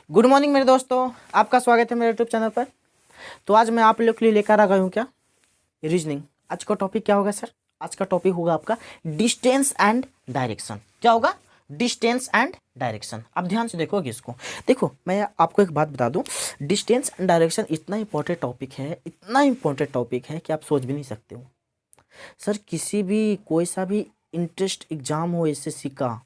Good morning मेरे दोस्तों, आपका स्वागत है मेरे यूट्यूब चैनल पर। तो आज मैं आप लोग के लिए लेकर आ गया हूँ क्या, रीजनिंग। आज का टॉपिक क्या होगा सर? आज का टॉपिक होगा आपका डिस्टेंस एंड डायरेक्शन। क्या होगा? Distance and direction. आप ध्यान से देखोगे इसको। देखो, मैं आपको एक बात बता दूं, डिस्टेंस एंड डायरेक्शन इतना इंपॉर्टेंट टॉपिक है, इतना इंपॉर्टेंट टॉपिक है कि आप सोच भी नहीं सकते हो सर। किसी भी कोई सा भी इंटरेस्ट एग्जाम हो एसएससी का,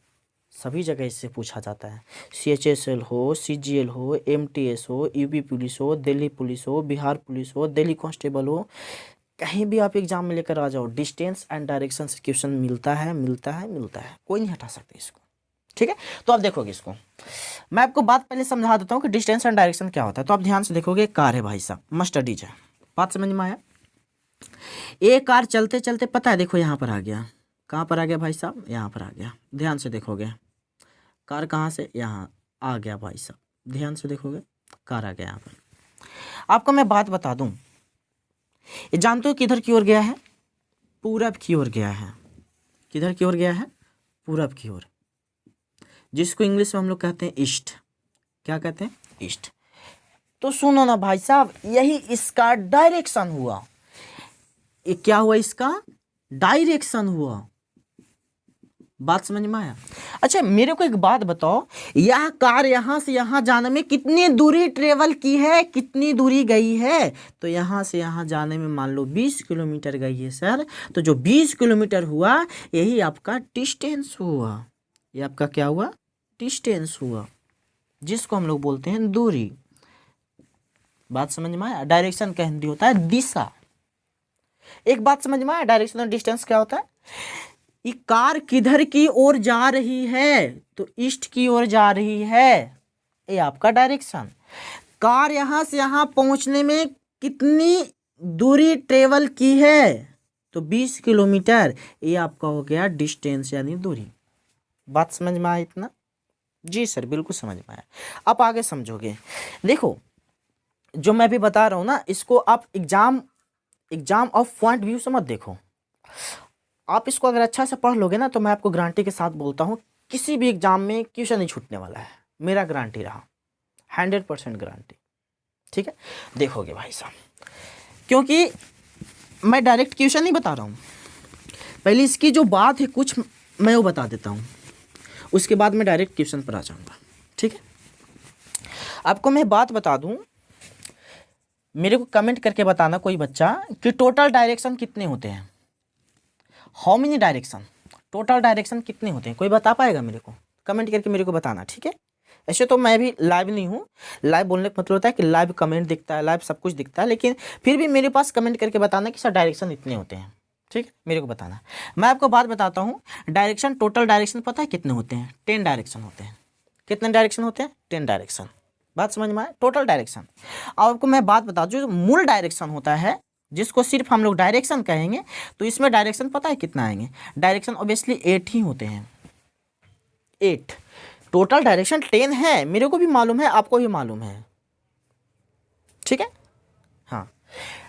सभी जगह इससे पूछा जाता है। CHSL हो, CGL हो, MTS हो, UP पुलिस हो, दिल्ली पुलिस हो, बिहार पुलिस हो, दिल्ली कांस्टेबल हो, कहीं भी आप एग्जाम में लेकर आ जाओ, डिस्टेंस एंड डायरेक्शन से क्वेश्चन मिलता है, मिलता है, मिलता है। कोई नहीं हटा सकते इसको। ठीक है, तो आप देखोगे इसको। मैं आपको बात पहले समझा देता हूँ कि डिस्टेंस एंड डायरेक्शन क्या होता है। तो आप ध्यान से देखोगे, कार है भाई साहब, मस्ट स्टडीज है। बात समझ में आया? एक कार चलते चलते, पता है, देखो यहाँ पर आ गया। कहाँ पर आ गया भाई साहब? यहाँ पर आ गया। ध्यान से देखोगे, कार कहाँ से? यहाँ आ गया भाई साहब। ध्यान से देखोगे, कार आ गया यहाँ पर। आपको मैं बात बता दूं, ये जानते हो किधर की ओर गया है? पूरब की ओर गया है। किधर की ओर गया है? पूरब की ओर, जिसको इंग्लिश में हम लोग कहते हैं ईस्ट। क्या कहते हैं? ईस्ट। तो सुनो ना भाई साहब, यही इसका डायरेक्शन हुआ। ये क्या हुआ? इसका डायरेक्शन हुआ। बात समझ में आया? अच्छा, मेरे को एक बात बताओ, यह कार यहाँ से यहाँ जाने में कितनी दूरी ट्रेवल की है, कितनी दूरी गई है? तो यहाँ से यहाँ जाने में मान लो 20 किलोमीटर गई है सर। तो जो 20 किलोमीटर हुआ, यही आपका डिस्टेंस हुआ। ये आपका क्या हुआ? डिस्टेंस हुआ, जिसको हम लोग बोलते हैं दूरी। बात समझ में आया? डायरेक्शन का हिंदी होता है दिशा। एक बात समझ में आया, डायरेक्शन और डिस्टेंस क्या होता है? ये कार किधर की ओर जा रही है? तो ईस्ट की ओर जा रही है। ये आपका डायरेक्शन। कार यहां से यहां पहुंचने में कितनी दूरी ट्रेवल की है? तो 20 किलोमीटर। ये आपका हो गया डिस्टेंस, यानी दूरी। बात समझ में आया इतना? जी सर, बिल्कुल समझ में आया। आप आगे समझोगे। देखो, जो मैं भी बता रहा हूं ना, इसको आप एग्जाम ऑफ पॉइंट व्यू से मत देखो। आप इसको अगर अच्छा से पढ़ लोगे ना, तो मैं आपको गारंटी के साथ बोलता हूँ, किसी भी एग्जाम में क्वेश्चन नहीं छूटने वाला है। मेरा गारंटी रहा, 100% गारंटी। ठीक है, देखोगे भाई साहब, क्योंकि मैं डायरेक्ट क्वेश्चन नहीं बता रहा हूँ। पहले इसकी जो बात है कुछ मैं वो बता देता हूँ, उसके बाद मैं डायरेक्ट क्वेश्चन पर आ जाऊँगा। ठीक है, आपको मैं बात बता दूँ, मेरे को कमेंट करके बताना कोई बच्चा कि टोटल डायरेक्शन कितने होते हैं। How many direction, total direction कितने होते हैं? कोई बता पाएगा मेरे को? कमेंट करके मेरे को बताना। ठीक है, ऐसे तो मैं भी लाइव नहीं हूँ। लाइव बोलने का मतलब होता है कि लाइव कमेंट दिखता है, लाइव सब कुछ दिखता है, लेकिन फिर भी मेरे पास कमेंट करके बताना कि सर डायरेक्शन इतने होते हैं। ठीक है, मेरे को बताना। मैं आपको बात बताता हूँ, डायरेक्शन, टोटल डायरेक्शन पता है कितने होते हैं? 10 डायरेक्शन होते हैं। कितने डायरेक्शन होते हैं? 10 डायरेक्शन। बात समझ में आए? Total direction. अब आपको मैं बात बता दूँ, जो मूल डायरेक्शन होता है, जिसको सिर्फ हम लोग डायरेक्शन कहेंगे, तो इसमें डायरेक्शन पता है कितना आएंगे? डायरेक्शन ऑब्वियसली 8 ही होते हैं। 8। टोटल डायरेक्शन 10 है, मेरे को भी मालूम है, आपको भी मालूम है। ठीक है, हाँ,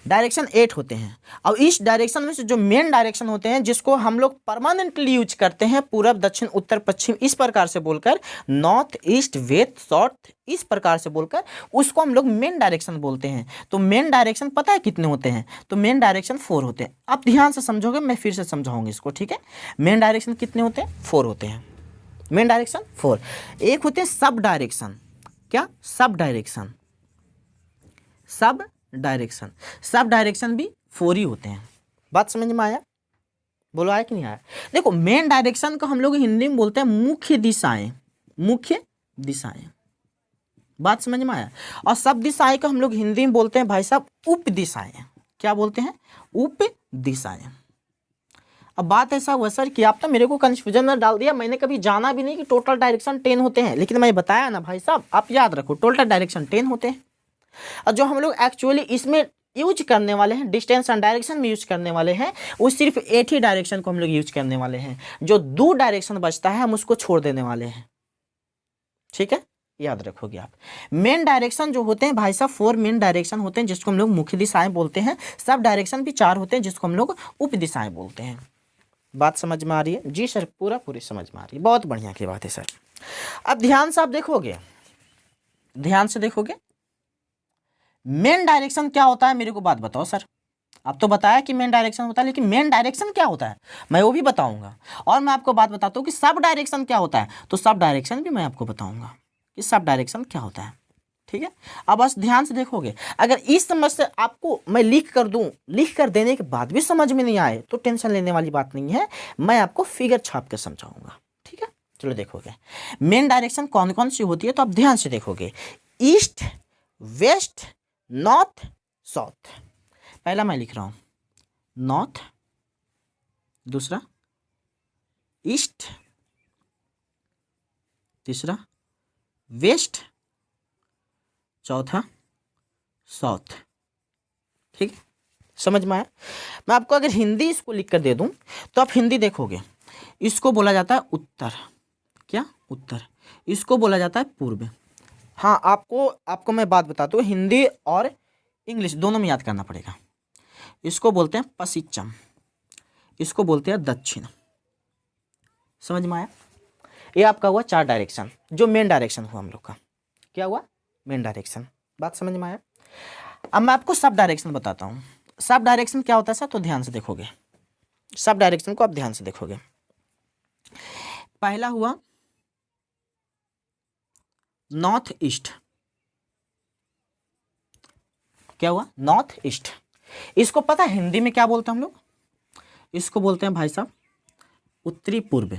डायरेक्शन 8 होते हैं। अब इस डायरेक्शन में से जो मेन डायरेक्शन होते हैं, जिसको हम लोग परमानेंटली यूज करते हैं, पूरब, दक्षिण, उत्तर, पश्चिम, इस प्रकार से बोलकर, नॉर्थ, ईस्ट, वेस्ट, साउथ, इस प्रकार से बोलकर, उसको हम लोग मेन डायरेक्शन बोलते हैं। तो मेन डायरेक्शन पता है कितने होते हैं? तो मेन डायरेक्शन 4 होते हैं। आप ध्यान से समझोगे, मैं फिर से समझाऊंगी इसको। ठीक है, मेन डायरेक्शन कितने होते हैं? 4 होते हैं। Main direction 4। एक होते हैं सब डायरेक्शन। क्या? Sub direction. Sub direction, sub direction भी 4 ही होते हैं। बात समझ में आया? बोलो, आया कि नहीं आया? देखो, मेन डायरेक्शन को हम लोग हिंदी में बोलते हैं मुख्य दिशाएं। मुख्य दिशाएं। बात समझ में आया? और सब दिशाएं को हम लोग हिंदी में बोलते हैं भाई साहब उप दिशाएं। क्या बोलते हैं? उप दिशाएं। अब बात ऐसा हुआ सर कि आप तो मेरे को कंफ्यूजन में डाल दिया। मैंने कभी जाना भी नहीं कि टोटल डायरेक्शन 10 होते हैं, लेकिन मैं बताया ना भाई साहब, आप याद रखो, टोटल डायरेक्शन 10 होते हैं। और जो हम लोग एक्चुअली इसमें यूज करने वाले हैं, डिस्टेंस एंड डायरेक्शन में यूज करने वाले हैं, वो सिर्फ 8 ही डायरेक्शन को हम लोग यूज करने वाले हैं। जो 2 डायरेक्शन बचता है, हम उसको छोड़ देने वाले हैं। ठीक है, याद रखोगे आप। मेन डायरेक्शन जो होते हैं भाई साहब, 4 मेन डायरेक्शन होते हैं, जिसको हम लोग मुख्य दिशाएं बोलते हैं। सब डायरेक्शन भी 4 होते हैं, जिसको हम लोग उप दिशाएं बोलते हैं। बात समझ में आ रही है? जी सर, पूरी समझ में आ रही है। बहुत बढ़िया की बात है सर। अब ध्यान से आप देखोगे, ध्यान से देखोगे, मेन डायरेक्शन क्या होता है, मेरे को बात बताओ सर। अब तो बताया कि मेन डायरेक्शन होता है, लेकिन मेन डायरेक्शन क्या होता है मैं वो भी बताऊंगा। और मैं आपको बात बताता हूँ कि सब डायरेक्शन क्या होता है, तो सब डायरेक्शन भी मैं आपको बताऊंगा कि सब डायरेक्शन क्या होता है। ठीक है, अब बस ध्यान से देखोगे। अगर इस समझ से आपको मैं लिख कर दूं, लिख कर देने के बाद भी समझ में नहीं आए तो टेंशन लेने वाली बात नहीं है, मैं आपको फिगर छाप कर समझाऊंगा। ठीक है, चलो देखोगे मेन डायरेक्शन कौन कौन सी होती है, तो आप ध्यान से देखोगे, ईस्ट, वेस्ट, नॉर्थ, साउथ। पहला मैं लिख रहा हूं नॉर्थ, दूसरा ईस्ट, तीसरा वेस्ट, चौथा साउथ। ठीक है, समझ में आया। मैं आपको अगर हिंदी इसको लिख कर दे दूं तो आप हिंदी देखोगे, इसको बोला जाता है उत्तर। क्या? उत्तर। इसको बोला जाता है पूर्व। हाँ, आपको मैं बात बताता हूँ, हिंदी और इंग्लिश दोनों में याद करना पड़ेगा। इसको बोलते हैं पश्चिम, इसको बोलते हैं दक्षिण। समझ में आया। ये आपका हुआ 4 डायरेक्शन, जो मेन डायरेक्शन हुआ हम लोग का। क्या हुआ? Main direction. बात समझ में आया। अब मैं आपको सब डायरेक्शन बताता हूँ। सब डायरेक्शन क्या होता है सर, तो ध्यान से देखोगे, सब डायरेक्शन को आप ध्यान से देखोगे। पहला हुआ नॉर्थ ईस्ट। क्या हुआ? North east. इसको पता है हिंदी में क्या बोलते हैं हम लोग? इसको बोलते हैं भाई साहब उत्तरी पूर्व।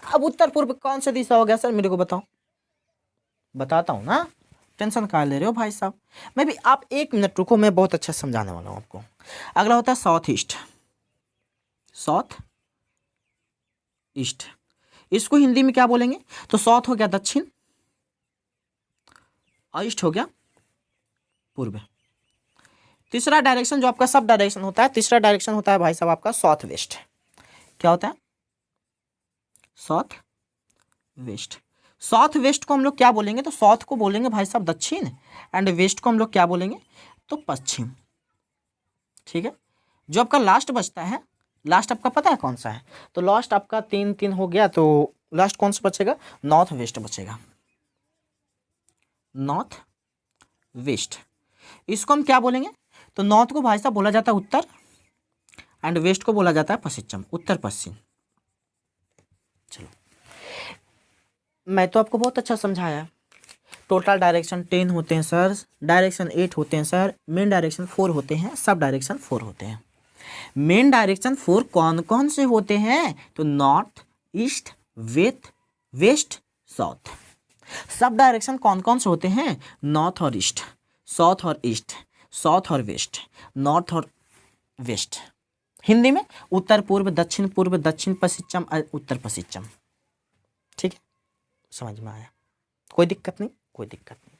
अब उत्तर पूर्व कौन सा दिशा हो गया सर, मेरे को बताओ। बताता हूं ना, टेंशन कहाँ ले रहे हो भाई साहब। मैं भी, आप 1 मिनट रुको, मैं बहुत अच्छा समझाने वाला हूं आपको। अगला होता है साउथ ईस्ट। साउथ ईस्ट, इसको हिंदी में क्या बोलेंगे, तो साउथ हो गया दक्षिण, ईस्ट हो गया पूर्व। तीसरा डायरेक्शन जो आपका सब डायरेक्शन होता है, तीसरा डायरेक्शन होता है भाई साहब आपका साउथ वेस्ट। क्या होता है? South west. साउथ वेस्ट को हम लोग क्या बोलेंगे, तो साउथ को बोलेंगे भाई साहब दक्षिण, एंड वेस्ट को हम लोग क्या बोलेंगे, तो पश्चिम। ठीक है, जो आपका लास्ट बचता है, लास्ट आपका पता है कौन सा है, तो लास्ट आपका 3-3 हो गया, तो लास्ट कौन सा बचेगा, नॉर्थ वेस्ट बचेगा। नॉर्थ वेस्ट, इसको हम क्या बोलेंगे, तो नॉर्थ को भाई साहब बोला जाता है उत्तर, एंड वेस्ट को बोला जाता है पश्चिम, उत्तर पश्चिम। चलो, मैं तो आपको बहुत अच्छा समझाया। टोटल डायरेक्शन 10 होते हैं सर, डायरेक्शन 8 होते हैं सर, मेन डायरेक्शन 4 होते हैं, सब डायरेक्शन 4 होते हैं। मेन डायरेक्शन 4 कौन कौन से होते हैं, तो नॉर्थ, ईस्ट, वेस्ट, साउथ। सब डायरेक्शन कौन कौन से होते हैं, नॉर्थ और ईस्ट, साउथ और ईस्ट, साउथ और वेस्ट, नॉर्थ और वेस्ट। हिंदी में उत्तर पूर्व, दक्षिण पश्चिम, उत्तर पश्चिम। ठीक है, समझ में आया? कोई दिक्कत नहीं, कोई दिक्कत नहीं।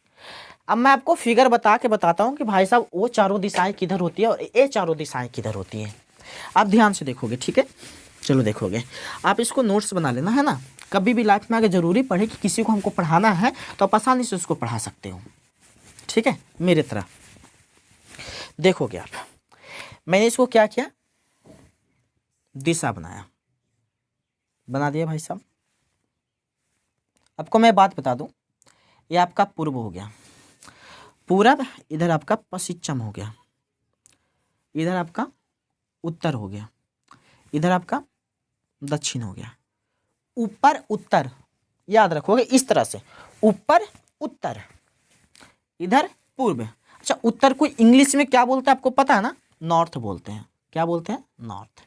अब मैं आपको फिगर बता के बताता हूं कि भाई साहब वो चारों दिशाएं किधर होती है और ये चारों दिशाएं किधर होती हैं। आप ध्यान से देखोगे, ठीक है। चलो देखोगे, आप इसको नोट्स बना लेना, है ना। कभी भी लाइफ में अगर जरूरी पड़े कि किसी को हमको पढ़ाना है तो आप आसानी से उसको पढ़ा सकते हो, ठीक है, मेरे तरह। देखोगे आप, मैंने इसको क्या किया, दिशा बना दिया भाई साहब। आपको मैं बात बता दूं, ये आपका पूर्व हो गया, पूरब, इधर आपका पश्चिम हो गया, इधर आपका उत्तर हो गया, इधर आपका दक्षिण हो गया, ऊपर उत्तर, याद रखोगे इस तरह से, ऊपर उत्तर, इधर पूर्व। अच्छा, उत्तर को इंग्लिश में क्या बोलते हैं आपको पता है ना, नॉर्थ बोलते हैं। क्या बोलते हैं? नॉर्थ।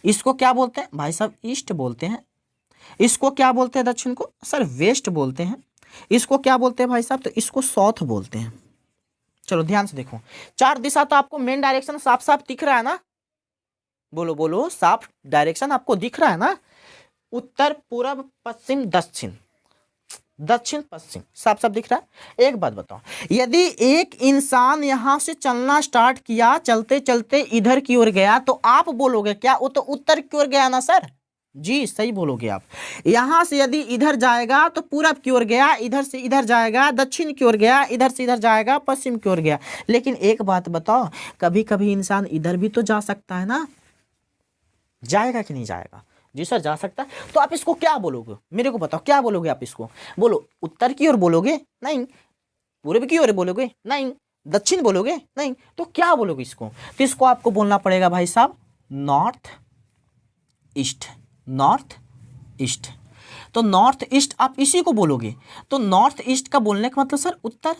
इसको क्या बोलते हैं भाई साहब, ईस्ट बोलते हैं। इसको क्या बोलते हैं दक्षिण को, सर वेस्ट बोलते हैं। इसको क्या बोलते हैं भाई साहब, तो इसको साउथ बोलते हैं। चलो ध्यान से देखो, 4 दिशा तो आपको मेन डायरेक्शन साफ साफ दिख रहा है ना, बोलो बोलो, साफ डायरेक्शन आपको दिख रहा है ना, उत्तर पूर्व पश्चिम दक्षिण, दक्षिण पश्चिम, साफ साफ दिख रहा है। एक बात बताओ, यदि एक इंसान यहां से चलना स्टार्ट किया, चलते चलते इधर की ओर गया, तो आप बोलोगे क्या वो तो उत्तर की ओर गया ना सर? जी सही बोलोगे आप। यहां से यदि इधर जाएगा तो पूरब की ओर गया, इधर से इधर जाएगा दक्षिण की ओर गया, इधर से इधर जाएगा पश्चिम की ओर गया। लेकिन एक बात बताओ, कभी कभी इंसान इधर भी तो जा सकता है ना, जाएगा कि नहीं जाएगा? जी सर जा सकता है। तो आप इसको क्या बोलोगे, मेरे को बताओ क्या बोलोगे आप इसको? बोलो उत्तर की ओर बोलोगे? नहीं। पूर्व की ओर बोलोगे? नहीं। दक्षिण बोलोगे? नहीं। तो क्या बोलोगे इसको? तो इसको आपको बोलना पड़ेगा भाई साहब नॉर्थ ईस्ट। North east. तो नॉर्थ ईस्ट आप इसी को बोलोगे। तो नॉर्थ ईस्ट का बोलने का मतलब सर उत्तर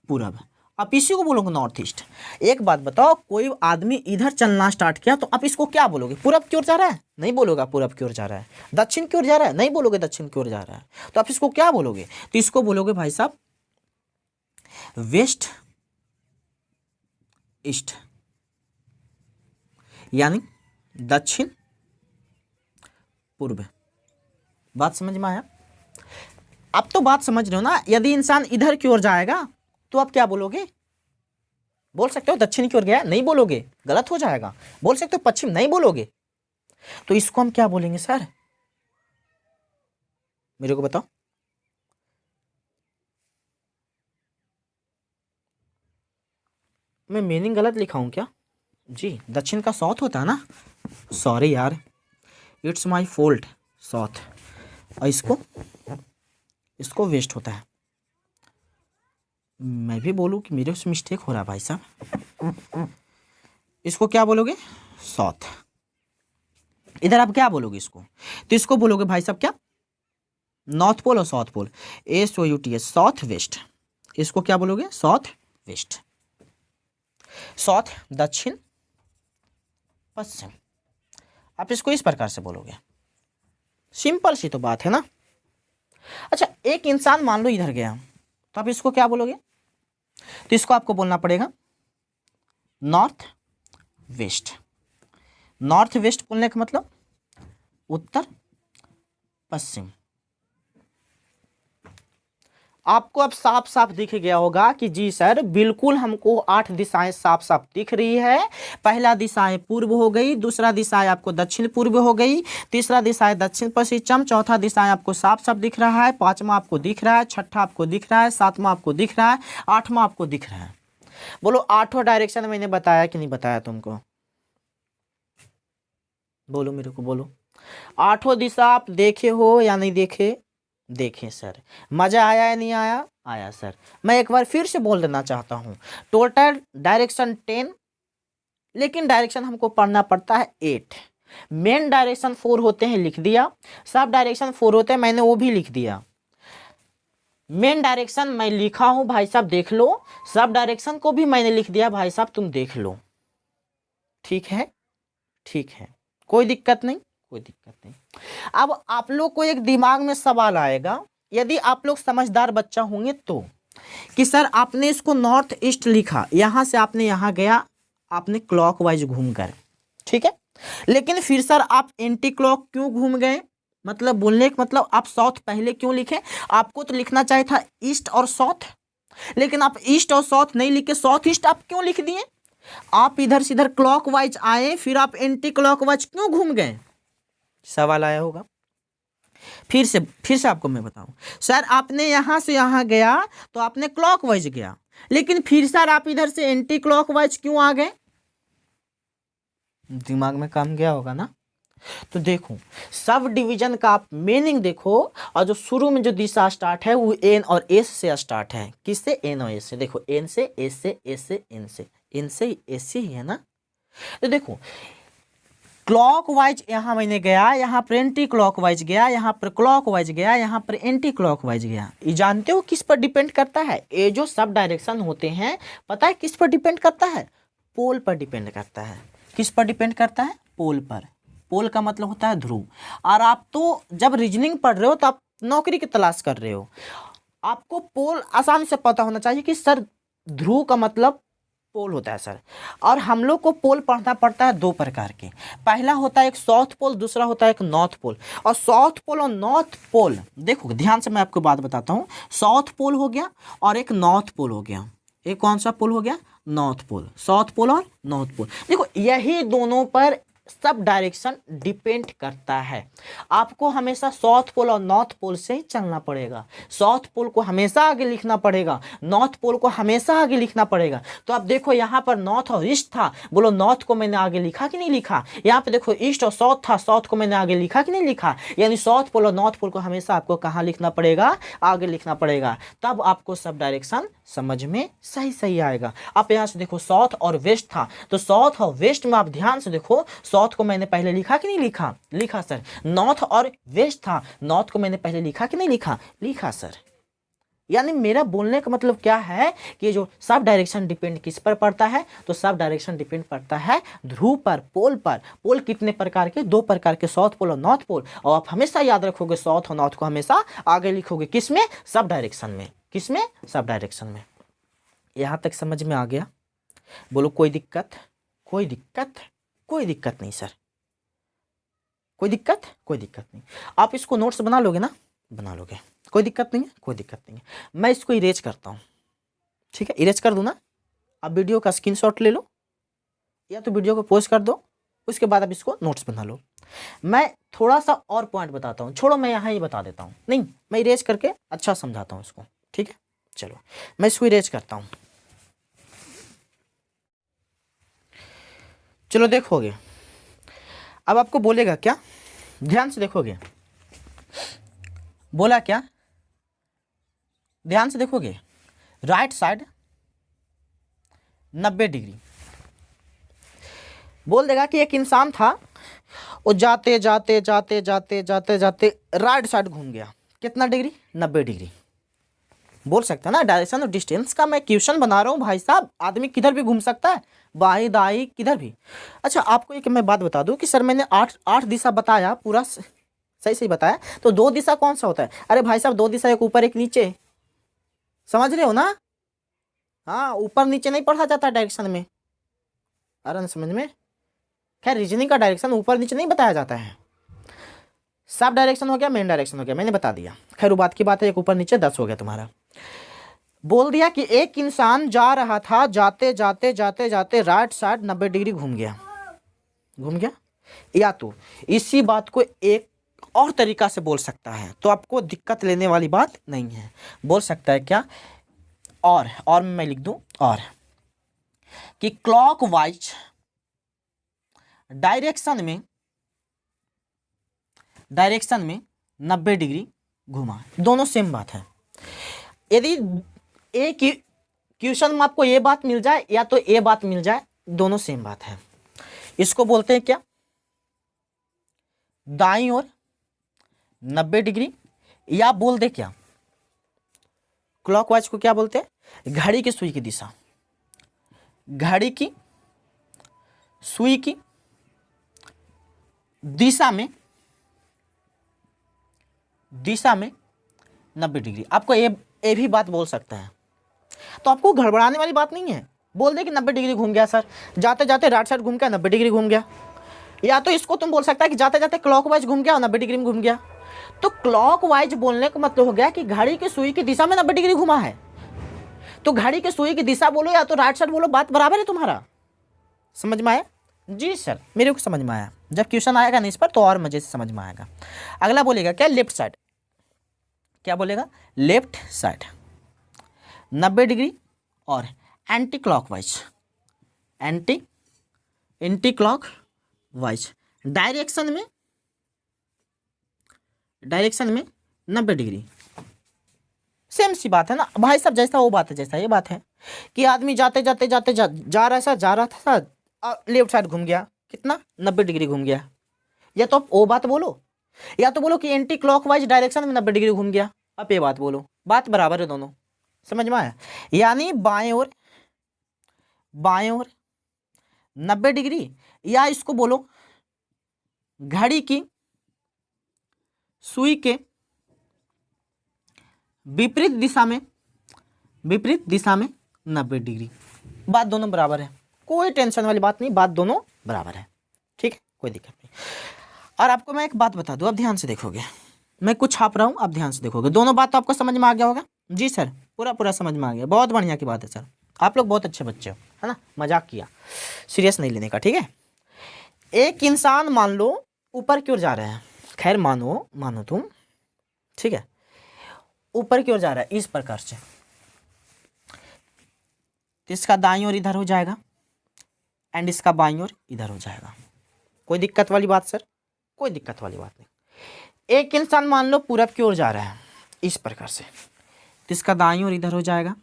पूरब, आप इसी को बोलोगे नॉर्थ ईस्ट। एक बात बताओ, कोई आदमी इधर चलना स्टार्ट किया तो आप इसको क्या बोलोगे? पूरब की ओर जा रहा है? नहीं बोलोगे पूरब की ओर जा रहा है। दक्षिण की ओर जा रहा है? नहीं बोलोगे दक्षिण की ओर जा रहा है। तो आप इसको क्या बोलोगे? तो इसको बोलोगे भाई साहब वेस्ट ईस्ट, यानी दक्षिण पूर्व। बात समझ में आया? अब तो बात समझ रहे हो ना? यदि इंसान इधर की ओर जाएगा तो आप क्या बोलोगे? बोल सकते हो दक्षिण की ओर गया? नहीं बोलोगे, गलत हो जाएगा। बोल सकते हो पश्चिम? नहीं बोलोगे। तो इसको हम क्या बोलेंगे सर? मेरे को बताओ। मैं मीनिंग गलत लिखा हूं क्या? जी दक्षिण का साउथ होता है ना, सॉरी यार, इट्स माय फॉल्ट, साउथ। और इसको वेस्ट होता है। मैं भी बोलूं कि मेरे से मिस्टेक हो रहा है भाई साहब। इसको क्या बोलोगे? साउथ। इधर आप क्या बोलोगे इसको? तो इसको बोलोगे भाई साहब क्या? नॉर्थ पोल और south pole, SOUTH, south west. इसको क्या बोलोगे? South west. साउथ दक्षिण पश्चिम, आप इसको इस प्रकार से बोलोगे। सिंपल सी तो बात है ना। अच्छा एक इंसान मान लो इधर गया, तो आप इसको क्या बोलोगे? तो इसको आपको बोलना पड़ेगा नॉर्थ वेस्ट। नॉर्थ वेस्ट बोलने का मतलब उत्तर पश्चिम। आपको अब साफ साफ दिख गया होगा कि जी सर बिल्कुल हमको 8 दिशाएं साफ साफ दिख रही है। पहला दिशाएं पूर्व हो गई, दूसरा दिशाएं आपको दक्षिण पूर्व हो गई, तीसरा दिशाएं दक्षिण पश्चिम, चौथा दिशाएं आपको साफ साफ दिख रहा है, पांचवा आपको दिख रहा है, छठा आपको दिख रहा है, सातवां आपको दिख रहा है, आठवां आपको दिख रहा है। बोलो आठों डायरेक्शन मैंने बताया कि नहीं बताया तुमको? बोलो मेरे को बोलो। आठों दिशा आप देखे हो या नहीं देखे? देखें सर। मजा आया या नहीं आया? आया सर। मैं एक बार फिर से बोल देना चाहता हूं, टोटल डायरेक्शन 10, लेकिन डायरेक्शन हमको पढ़ना पड़ता है 8। मेन डायरेक्शन 4 होते हैं, लिख दिया। सब डायरेक्शन 4 होते हैं, मैंने वो भी लिख दिया। मेन डायरेक्शन मैं लिखा हूं भाई साहब, देख लो। सब डायरेक्शन को भी मैंने लिख दिया भाई साहब, तुम देख लो। ठीक है? ठीक है, कोई दिक्कत नहीं, कोई दिक्कत नहीं। अब आप लोग को एक दिमाग में सवाल आएगा, यदि आप लोग समझदार बच्चा होंगे तो, कि सर आपने इसको नॉर्थ ईस्ट लिखा, यहां से आपने यहां गया, आपने क्लॉकवाइज घूमकर, ठीक है, लेकिन फिर सर आप एंटी क्लॉक क्यों घूम गए? मतलब बोलने का मतलब आप साउथ पहले क्यों लिखे? आपको तो लिखना चाहिए था ईस्ट और साउथ, लेकिन आप ईस्ट और साउथ नहीं लिखे, साउथ ईस्ट आप क्यों लिख दिए? आप इधर से इधर क्लॉकवाइज आए, फिर आप एंटी क्लॉकवाइज क्यों घूम गए? सवाल आया होगा। फिर से आपको मैं बताऊं, सर आपने यहां से यहां गया तो आपने क्लॉकवाइज गया, लेकिन फिर सर आप इधर से एंटी क्लॉकवाइज क्यों आ गए? दिमाग में काम गया होगा ना। तो देखो सब डिवीजन का आप मीनिंग देखो, और जो शुरू में जो दिशा स्टार्ट है वो एन और एस से स्टार्ट है। किससे? एन और एस से। देखो एन से, एस से, एस से, एन से, एन से, एस से ही है ना। तो देखो क्लॉकवाइज यहां मैंने गया, यहां पर एंटी क्लॉकवाइज गया, यहां पर क्लॉकवाइज गया, यहां पर एंटी क्लॉकवाइज गया। ये जानते हो किस पर डिपेंड करता है? ये जो सब डायरेक्शन होते हैं, पता है किस पर डिपेंड करता है? पोल पर डिपेंड करता है। किस पर डिपेंड करता है? पोल पर। पोल का मतलब होता है ध्रुव। और आप तो जब रीजनिंग पढ़ रहे हो तो आप नौकरी की तलाश कर रहे हो, आपको पोल आसानी से पता होना चाहिए कि सर ध्रुव का मतलब पोल होता है सर। और हम लोग को पोल पढ़ना पड़ता है 2 प्रकार के। पहला होता है एक साउथ पोल, दूसरा होता है एक नॉर्थ पोल। और साउथ पोल और नॉर्थ पोल, देखो ध्यान से मैं आपको बात बताता हूँ। साउथ पोल हो गया और एक नॉर्थ पोल हो गया। एक कौन सा पोल हो गया? North pole. साउथ पोल और नॉर्थ पोल। देखो यही दोनों पर सब डायरेक्शन डिपेंड करता है। आपको हमेशा साउथ पोल और नॉर्थ पोल से ही चलना पड़ेगा। साउथ पोल को हमेशा आगे लिखना पड़ेगा, नॉर्थ पोल को हमेशा आगे लिखना पड़ेगा। तो अब देखो यहाँ पर नॉर्थ और ईस्ट था, बोलो नॉर्थ को मैंने आगे लिखा कि नहीं लिखा। यहाँ पे देखो ईस्ट और साउथ था, साउथ को मैंने आगे लिखा कि नहीं लिखा। यानी साउथ पोल और नॉर्थ पोल को हमेशा आपको कहाँ लिखना पड़ेगा, आगे लिखना पड़ेगा। तब आपको सब डायरेक्शन समझ में सही सही आएगा। आप यहाँ से देखो साउथ और वेस्ट था, तो साउथ और वेस्ट में आप ध्यान से देखो, साउथ को मैंने पहले लिखा कि नहीं लिखा, लिखा सर। नॉर्थ और वेस्ट था, नॉर्थ को मैंने पहले लिखा कि नहीं लिखा, लिखा सर। यानी मेरा बोलने का मतलब क्या है कि जो सब डायरेक्शन डिपेंड किस पर पड़ता है, तो सब डायरेक्शन डिपेंड पड़ता है ध्रुव पर, पोल पर। पोल कितने प्रकार के, दो प्रकार के, साउथ पोल और नॉर्थ पोल। और आप हमेशा याद रखोगे साउथ और नॉर्थ को हमेशा आगे लिखोगे, किसमें, सब डायरेक्शन में। किसमें, सब डायरेक्शन में। यहां तक समझ में आ गया? बोलो कोई दिक्कत, कोई दिक्कत, कोई दिक्कत नहीं सर, कोई दिक्कत, कोई दिक्कत नहीं। आप इसको नोट्स बना लोगे ना, बना लोगे, कोई दिक्कत नहीं है, कोई दिक्कत नहीं है। मैं इसको इरेज करता हूँ, ठीक है, इरेज कर दूँ ना। आप वीडियो का स्क्रीनशॉट ले लो या तो वीडियो को पोस्ट कर दो, उसके बाद आप इसको नोट्स बना लो। मैं थोड़ा सा और पॉइंट बताता हूँ, छोड़ो मैं यहाँ ही बता देता हूँ, नहीं मैं इरेज करके अच्छा समझाता हूँ इसको, ठीक है। चलो मैं इसको इरेज करता हूँ। चलो देखोगे, अब आपको बोलेगा क्या, ध्यान से देखोगे, बोला क्या, ध्यान से देखोगे, राइट साइड 90 डिग्री। बोल देगा कि एक इंसान था, वो जाते जाते जाते जाते जाते जाते राइट साइड घूम गया, कितना डिग्री, 90 डिग्री। बोल सकता है ना, डायरेक्शन और डिस्टेंस का मैं क्वेश्चन बना रहा हूँ भाई साहब, आदमी किधर भी घूम सकता है, बाई दाई किधर भी। अच्छा आपको एक मैं बात बता दूं कि सर मैंने आठ दिशा बताया, पूरा सही सही बताया, तो दो दिशा कौन सा होता है। अरे भाई साहब दो दिशा, एक ऊपर एक नीचे, समझ रहे हो ना। हाँ ऊपर नीचे नहीं पढ़ा जाता डायरेक्शन में, अरे समझ में। खैर रीजनिंग का डायरेक्शन ऊपर नीचे नहीं बताया जाता है, सब डायरेक्शन हो गया, मेन डायरेक्शन हो गया, मैंने बता दिया। खैर वो बात की बात है, एक ऊपर नीचे 10 हो गया तुम्हारा। बोल दिया कि एक इंसान जा रहा था, जाते जाते जाते जाते राइट साइड 90 डिग्री घूम गया, घूम गया। या तो इसी बात को एक और तरीका से बोल सकता है, तो आपको दिक्कत लेने वाली बात नहीं है। बोल सकता है क्या, और मैं लिख दूं, और कि क्लॉकवाइज डायरेक्शन में 90 डिग्री घुमा, दोनों सेम बात है। यदि एक क्वेश्चन में आपको ये बात मिल जाए या तो ये बात मिल जाए, दोनों सेम बात है। इसको बोलते हैं क्या, दाईं ओर 90 डिग्री, या बोल दे क्या, क्लॉकवाइज को क्या बोलते हैं, घड़ी की सुई की दिशा, घड़ी की सुई की दिशा में 90 डिग्री। आपको ये भी बात बोल सकता है, तो आपको गड़बड़ाने वाली बात नहीं है। बोल दे कि 90 डिग्री घूम गया सर, जाते जाते राइट साइड घूम गया, 90 डिग्री घूम गया। या तो इसको तुम बोल सकता है कि जाते जाते क्लॉकवाइज घूम गया और 90 डिग्री में घूम गया। तो क्लॉकवाइज बोलने का मतलब हो गया कि घड़ी की सुई की दिशा में 90 डिग्री घुमा है। तो घड़ी की सुई की दिशा बोलो या तो राइट साइड बोलो, बात बराबर है तुम्हारा। समझ में आया? जी सर मेरे को समझ में आया। जब क्वेश्चन आएगा ना इस पर तो और मजे से समझ में आएगा। अगला बोलेगा क्या, लेफ्ट साइड, क्या बोलेगा, लेफ्ट साइड 90 डिग्री और anti clockwise, anti clockwise direction में 90 डिग्री। सेम सी बात है ना भाई साहब, जैसा वो बात है जैसा ये बात है कि आदमी जाते जाते जाते जा रहा था लेफ्ट साइड घूम गया, कितना, 90 डिग्री घूम गया। या तो आप वो बात बोलो या तो बोलो कि एंटी क्लॉकवाइज डायरेक्शन में 90 डिग्री घूम गया। आप ये बात बोलो, बात बराबर है दोनों। समझ में आया? यानी बाएं ओर 90 डिग्री, या इसको बोलो घड़ी की सुई के विपरीत दिशा में 90 डिग्री। बात दोनों बराबर है, कोई टेंशन वाली बात नहीं, बात दोनों बराबर है, ठीक है, कोई दिक्कत नहीं। और आपको मैं एक बात बता दूं, आप ध्यान से देखोगे, मैं कुछ छाप रहा हूं, आप ध्यान से देखोगे, दोनों बात तो आपको समझ में आ गया होगा। जी सर पूरा समझ में आ गया, बहुत बढ़िया की बात है सर, आप लोग बहुत अच्छे बच्चे हो, है ना, मजाक किया, सीरियस नहीं लेने का, ठीक है। एक इंसान मान लो ऊपर की ओर जा रहा है, खैर मानो तुम, ठीक है, ऊपर की ओर जा रहा है इस प्रकार से, तो इसका दाईं ओर इधर हो जाएगा एंड इसका बाईं ओर इधर हो जाएगा। कोई दिक्कत वाली बात सर? कोई दिक्कत वाली बात नहीं। एक इंसान मान लो पूरब की ओर जा रहा है इस प्रकार से, तो इसका दाईं ओर इधर हो जाएगा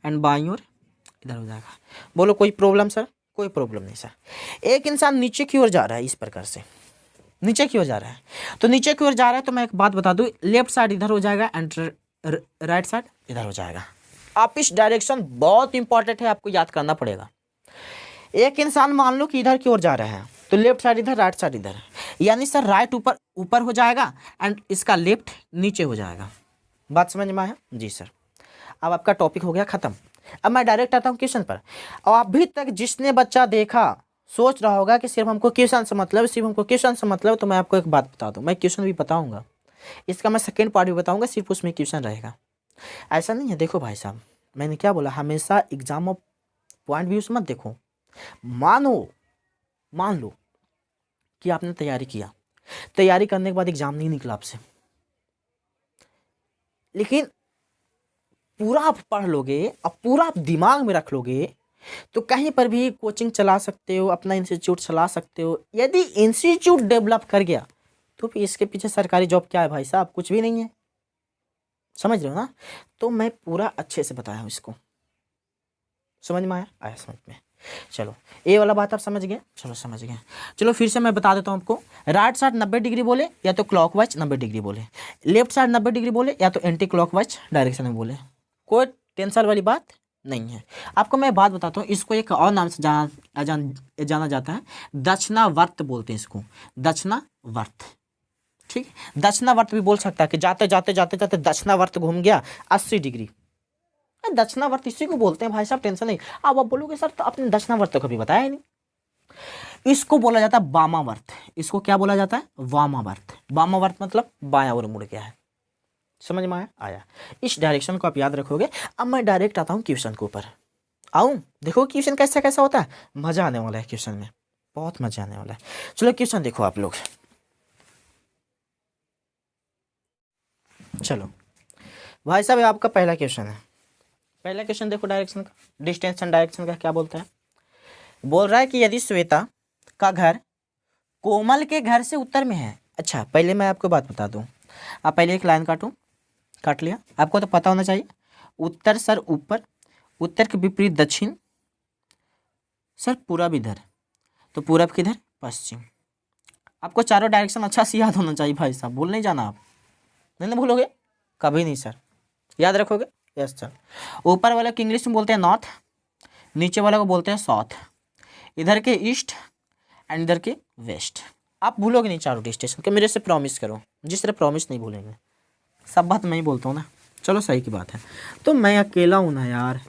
एंड बाईं ओर इधर हो जाएगा। बोलो कोई प्रॉब्लम सर? कोई प्रॉब्लम नहीं सर। एक इंसान नीचे की ओर जा रहा है इस प्रकार से, नीचे की ओर जा रहा है, तो नीचे की ओर जा रहा है तो मैं एक बात बता दूं, लेफ्ट साइड इधर हो जाएगा एंड राइट साइड इधर हो जाएगा। आप इस डायरेक्शन बहुत इंपॉर्टेंट है, आपको याद करना पड़ेगा। एक इंसान मान लो कि इधर की ओर जा रहा है, तो लेफ्ट साइड इधर, राइट साइड इधर, यानी सर राइट ऊपर ऊपर हो जाएगा एंड इसका लेफ्ट नीचे हो जाएगा। बात समझ में आया? जी सर। अब आपका टॉपिक हो गया खत्म। अब मैं डायरेक्ट आता हूँ क्वेश्चन पर। और अभी तक जिसने बच्चा देखा सोच रहा होगा कि सिर्फ हमको क्वेश्चन से मतलब, सिर्फ हमको क्वेश्चन से मतलब, तो मैं आपको एक बात बता दूं, मैं क्वेश्चन भी बताऊंगा, इसका मैं सेकेंड पार्ट भी बताऊंगा, सिर्फ उसमें क्वेश्चन रहेगा। ऐसा नहीं है। देखो भाई साहब, मैंने क्या बोला, हमेशा एग्जाम ऑफ पॉइंट व्यू से मत देखो। मान लो कि आपने तैयारी किया, तैयारी करने के बाद एग्जाम नहीं निकला आपसे, लेकिन पूरा आप पढ़ लोगे और पूरा आप दिमाग में रख लोगे, तो कहीं पर भी कोचिंग चला सकते हो, अपना इंस्टीट्यूट चला सकते हो। यदि इंस्टीट्यूट डेवलप कर गया तो फिर इसके पीछे सरकारी जॉब क्या है भाई साहब? कुछ भी नहीं है। समझ रहे हो ना? तो मैं पूरा अच्छे से बताया हूँ इसको। समझ में आया? आया समझ में? चलो ये वाला बात आप समझ गए? चलो समझ गए। चलो फिर से मैं बता देता हूँ आपको। राइट साइड 90 डिग्री बोले या तो क्लॉकवाइज 90 डिग्री बोले, लेफ्ट साइड 90 डिग्री बोले या तो एंटी क्लॉकवाइज डायरेक्शन में बोले, कोई टेंशन वाली बात नहीं है। आपको मैं बात बताता हूँ, इसको एक और नाम से जाना जाता है, दक्षिणावर्त बोलते हैं इसको, दक्षिणावर्त। ठीक है, दक्षिणावर्त भी बोल सकता है कि जाते जाते जाते जाते दक्षिणावर्त घूम गया 80 डिग्री। दक्षिणावर्त इसी को बोलते हैं भाई साहब, टेंशन नहीं। अब आप बोलोगे सर तो आपने दक्षिणावर्त तो कभी बताया ही नहीं। इसको बोला जाता है वामावर्त। इसको क्या बोला जाता है? वामावर्त। वामावर्त मतलब बायां ओर मुड़ गया है। समझ में आया? आया। इस डायरेक्शन को आप याद रखोगे। अब मैं डायरेक्ट आता हूँ क्वेश्चन के ऊपर। आऊँ? देखो क्वेश्चन कैसा कैसा होता है, मजा आने वाला है क्वेश्चन में, बहुत मजा आने वाला है। चलो क्वेश्चन देखो आप लोग। चलो भाई साहब, आपका पहला क्वेश्चन है। पहला क्वेश्चन देखो डायरेक्शन का, डिस्टेंस एंड डायरेक्शन का क्या बोलता है। बोल रहा है कि यदि श्वेता का घर कोमल के घर से उत्तर में है। अच्छा, पहले मैं आपको बात बता दूं, आप पहले एक लाइन काट लिया। आपको तो पता होना चाहिए, उत्तर सर ऊपर, उत्तर के विपरीत दक्षिण, सर पूरब इधर, तो पूरब किधर? पश्चिम। आपको चारों डायरेक्शन अच्छा से याद होना चाहिए भाई साहब, भूल नहीं जाना आप। नहीं ना भूलोगे? कभी नहीं सर, याद रखोगे? Yes sir. ऊपर वाले को इंग्लिश में बोलते हैं नॉर्थ, नीचे वाले को बोलते हैं साउथ, इधर के ईस्ट एंड इधर के वेस्ट। आप भूलोगे नहीं चारों डिस्टेंस के, मेरे से प्रॉमिस करो। जिस तरह प्रॉमिस नहीं भूलेंगे, सब बात मैं ही बोलता हूँ ना। चलो सही की बात है। तो मैं अकेला हूँ ना यार,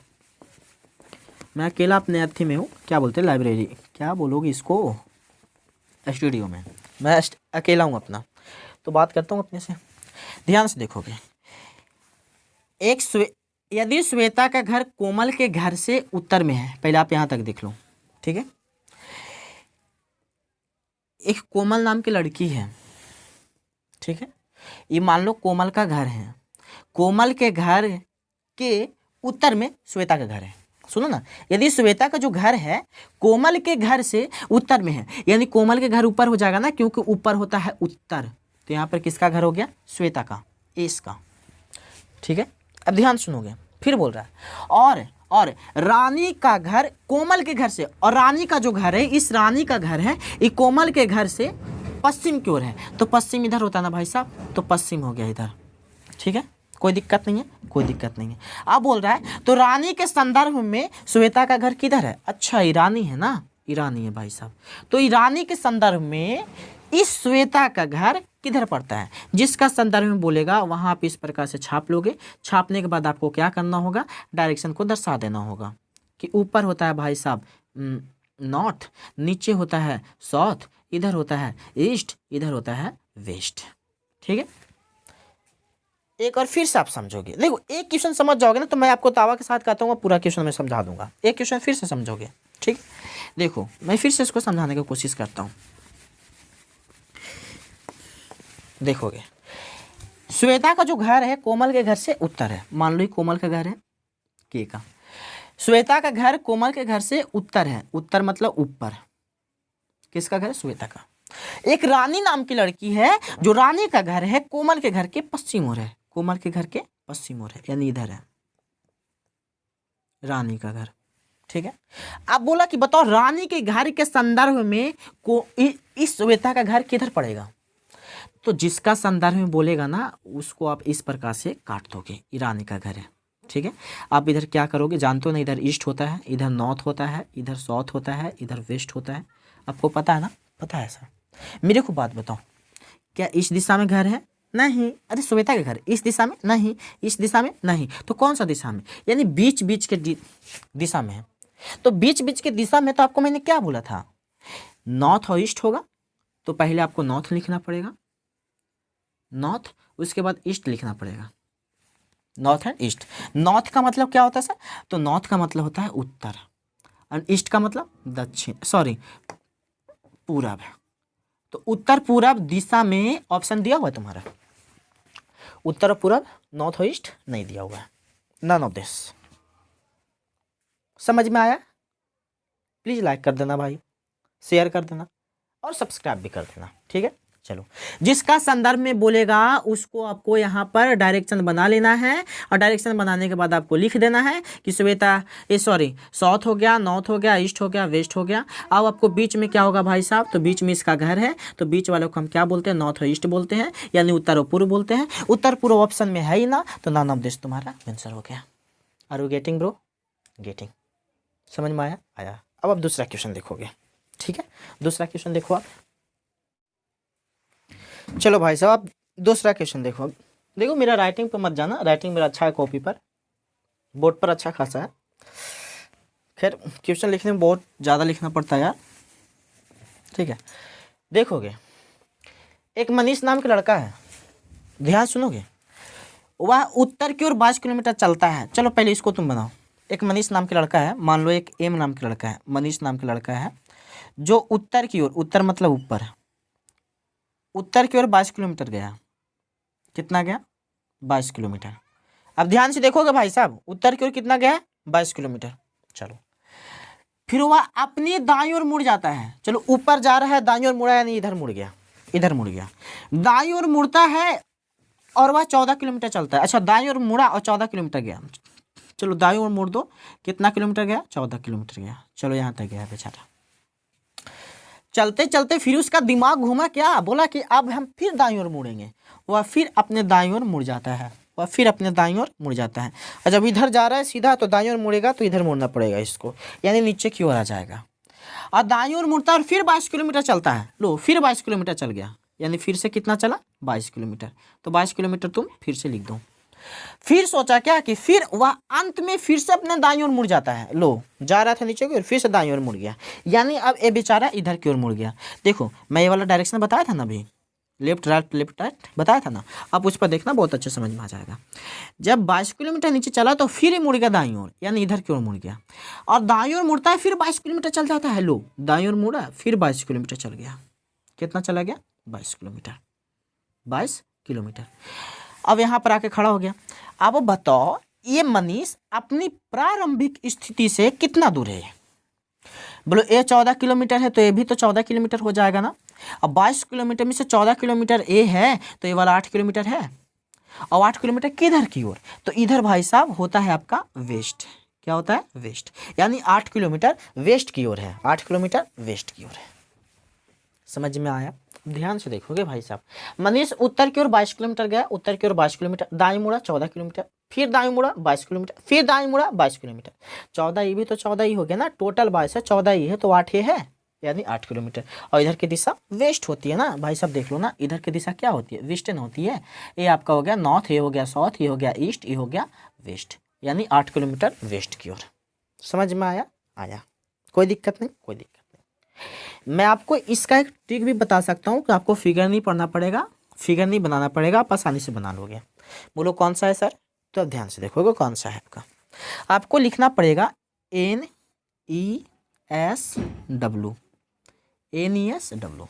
मैं अकेला अपने अथी में हूँ, क्या बोलते हैं लाइब्रेरी, क्या बोलोगे इसको, स्टूडियो में मैं अकेला हूँ अपना। तो बात करता हूँ अपने से, ध्यान से देखोगे। यदि श्वेता का घर कोमल के घर से उत्तर में है, पहले आप यहाँ तक देख लो, ठीक है। एक कोमल नाम की लड़की है, ठीक है, ये मान लो कोमल का घर है, कोमल के घर के उत्तर में श्वेता का घर है। सुनो ना, यदि श्वेता का जो घर है कोमल के घर से उत्तर में है, यानी कोमल के घर ऊपर हो जाएगा ना, क्योंकि ऊपर होता है उत्तर, तो यहाँ पर किसका घर हो गया? श्वेता का, इसका। ठीक है, अब ध्यान सुनोगे, फिर बोल रहा है और रानी का घर कोमल के घर से, और रानी का जो घर है, इस रानी का घर है, ये कोमल के घर से पश्चिम की ओर है, तो पश्चिम इधर होता है ना भाई साहब, तो पश्चिम हो गया इधर। ठीक है, कोई दिक्कत नहीं है, कोई दिक्कत नहीं है। अब बोल रहा है तो रानी के संदर्भ में श्वेता का घर किधर है? अच्छा, ईरानी है ना, ईरानी है भाई साहब, तो ईरानी के संदर्भ में इस श्वेता का घर किधर पड़ता है? जिसका संदर्भ में बोलेगा वहां आप इस प्रकार से छाप लोगे। छापने के बाद आपको क्या करना होगा? डायरेक्शन को दर्शा देना होगा कि ऊपर होता है भाई साहब नॉर्थ, नीचे होता है साउथ, इधर होता है ईस्ट, इधर होता है वेस्ट। ठीक है, एक और फिर से आप समझोगे। देखो, एक क्वेश्चन समझ जाओगे ना, तो मैं आपको दावा के साथ कहता हूँ पूरा क्वेश्चन मैं समझा दूंगा। एक क्वेश्चन फिर से समझोगे, ठीक। ठीक, देखो मैं फिर से इसको समझाने की कोशिश करता हूँ। देखोगे श्वेता का जो घर है कोमल के घर से उत्तर है, मान लो ये कोमल का घर है के का, श्वेता का घर कोमल के घर से उत्तर है, उत्तर मतलब ऊपर, किसका घर है? श्वेता का। एक रानी नाम की लड़की है जो रानी का घर है कोमल के घर के पश्चिम ओर है, कोमल के घर के पश्चिम ओर है, यानी इधर है रानी का घर, ठीक है। अब बोला कि बताओ रानी के घर के संदर्भ में इस श्वेता का घर किधर पड़ेगा? तो जिसका संदर्भ में बोलेगा ना उसको आप इस प्रकार से काट दोगे, रानी का घर है, ठीक है। आप इधर क्या करोगे, जानते हो ना, इधर ईस्ट होता है, इधर नॉर्थ होता है, इधर साउथ होता है, इधर वेस्ट होता है, आपको पता है ना? पता है सर। मेरे को बात बताओ, क्या इस दिशा में घर है? नहीं। अरे श्वेता का घर इस दिशा में? नहीं। इस दिशा में? नहीं। तो कौन सा दिशा में? यानी बीच बीच के दिशा में है। तो बीच बीच के दिशा में तो आपको मैंने क्या बोला था, नॉर्थ और ईस्ट होगा, तो पहले आपको नॉर्थ लिखना पड़ेगा, नॉर्थ, उसके बाद ईस्ट लिखना पड़ेगा, नॉर्थ एंड ईस्ट। नॉर्थ का मतलब क्या होता है सर? तो नॉर्थ का मतलब होता है उत्तर, और ईस्ट का मतलब दक्षिण, सॉरी पूरब। तो उत्तर पूरब दिशा में ऑप्शन दिया हुआ है तुम्हारा, उत्तर और पूरब, नॉर्थ और ईस्ट नहीं दिया हुआ है, नन ऑफ दिस। समझ में आया? प्लीज लाइक कर देना भाई, शेयर कर देना और सब्सक्राइब भी कर देना, ठीक है। चलो, जिसका संदर्भ में बोलेगा उसको आपको यहाँ पर डायरेक्शन बना लेना है, और डायरेक्शन बनाने के बाद आपको लिख देना है कि श्वेता साउथ हो गया, नॉर्थ हो गया, ईस्ट हो गया, वेस्ट हो गया। अब आपको बीच में क्या होगा भाई साहब? तो बीच में इसका घर है, तो बीच वालों को हम क्या बोलते हैं? नॉर्थ और ईस्ट बोलते हैं, यानी उत्तर और पूर्व बोलते हैं। उत्तर पूर्व ऑप्शन में है ही ना, तो नन ऑफ दिस तुम्हारा आंसर हो गया। Are you getting bro? Getting. समझ में आया? आया। अब आप दूसरा क्वेश्चन देखोगे, ठीक है। दूसरा क्वेश्चन देखो आप। चलो भाई साहब आप दूसरा क्वेश्चन देखो। देखो मेरा राइटिंग पे मत जाना, राइटिंग मेरा अच्छा है, कॉपी पर, बोर्ड पर अच्छा खासा है। खैर क्वेश्चन लिखने में बहुत ज़्यादा लिखना पड़ता है यार, ठीक है। देखोगे एक मनीष नाम का लड़का है, ध्यान सुनोगे, वह उत्तर की ओर 22 किलोमीटर चलता है। चलो पहले इसको तुम बनाओ। एक मनीष नाम का लड़का है, मान लो एक एम नाम का लड़का है, मनीष नाम का लड़का है, जो उत्तर की ओर, उत्तर मतलब ऊपर, उत्तर की ओर 22 किलोमीटर गया। कितना गया? 22 किलोमीटर। अब ध्यान से देखोगे भाई साहब, उत्तर की ओर कितना गया? 22 किलोमीटर। चलो, फिर वह अपने दाईं ओर मुड़ जाता है। चलो ऊपर जा रहा है, दाईं ओर मुड़ा, यानी इधर मुड़ गया, इधर मुड़ गया, दाईं ओर मुड़ता है और वह 14 किलोमीटर चलता है। अच्छा, दाईं ओर मुड़ा और 14 किलोमीटर गया। चलो दाईं ओर मुड़ दो, कितना किलोमीटर गया? 14 किलोमीटर गया। चलो यहाँ तक गया बेचारा। चलते चलते फिर उसका दिमाग घूमा, क्या बोला कि अब हम फिर दाईं ओर मुड़ेंगे। वह फिर अपने दाईं ओर मुड़ जाता है, वह फिर अपने दाईं ओर मुड़ जाता है। और जब इधर जा रहा है सीधा, तो दाईं ओर मुड़ेगा तो इधर मुड़ना पड़ेगा इसको, यानी नीचे की ओर आ जाएगा। और दाईं ओर मुड़ता है और फिर 22 किलोमीटर चलता है। लो फिर 22 किलोमीटर चल गया, यानी फिर से कितना चला? 22 किलोमीटर। तो 22 किलोमीटर तुम फिर से लिख दो। फिर सोचा क्या कि फिर वह अंत में फिर से अपने दाईं ओर मुड़ जाता है। लो जा रहा था नीचे की ओर, फिर से दाईं ओर मुड़ गया, यानी अब ये बेचारा इधर की ओर मुड़ गया। देखो मैं ये वाला डायरेक्शन बताया था ना अभी, लेफ्ट राइट बताया था ना, आप उस पर देखना, बहुत अच्छे समझ में आ जाएगा। जब 22 किलोमीटर नीचे चला तो फिर ही मुड़ गया दाईं ओर, यानी इधर की ओर मुड़ गया। और दाईं ओर मुड़ता है फिर 22 किलोमीटर चल जाता है। लो दाईं ओर मुड़ा, फिर 22 किलोमीटर चल गया। कितना चला गया? 22 किलोमीटर, 22 किलोमीटर। अब यहाँ पर आके खड़ा हो गया। अब बताओ ये मनीष अपनी प्रारंभिक स्थिति से कितना दूर है? बोलो ए 14 किलोमीटर है तो ये भी तो 14 किलोमीटर हो जाएगा ना। अब 22 किलोमीटर में से 14 किलोमीटर ए है, तो ये वाला 8 किलोमीटर है, और 8 किलोमीटर किधर की ओर? तो इधर भाई साहब होता है आपका वेस्ट। क्या होता है? वेस्ट, यानी 8 किलोमीटर वेस्ट की ओर है, 8 किलोमीटर वेस्ट की ओर है। समझ में आया? ध्यान से देखोगे भाई साहब, मनीष उत्तर की ओर 22 किलोमीटर गया, उत्तर की ओर 22 किलोमीटर, दाईं मुड़ा 14 किलोमीटर, फिर दाईं मुड़ा 22 किलोमीटर, फिर दाईं मुड़ा 22 किलोमीटर। 14 ये भी तो 14 ही हो गया ना, टोटल 22 है, 14 ही है तो 8 ही है, यानी 8 किलोमीटर। और इधर की दिशा वेस्ट होती है ना भाई साहब, देख लो ना, इधर की दिशा क्या होती है? वेस्टर्न होती है। ये आपका हो गया नॉर्थ, ये हो गया साउथ, ये हो गया ईस्ट, ये हो गया वेस्ट, यानी 8 किलोमीटर वेस्ट की ओर। समझ में आया? आया। कोई दिक्कत नहीं, कोई दिक्कत। मैं आपको इसका एक ट्रिक भी बता सकता हूँ कि आपको फिगर नहीं पढ़ना पड़ेगा, फिगर नहीं बनाना पड़ेगा, आप आसानी से बना लोगे। बोलो कौन सा है सर? तो ध्यान से देखोगे कौन सा है आपका। आपको लिखना पड़ेगा NEAR एस डब्लू, NESW,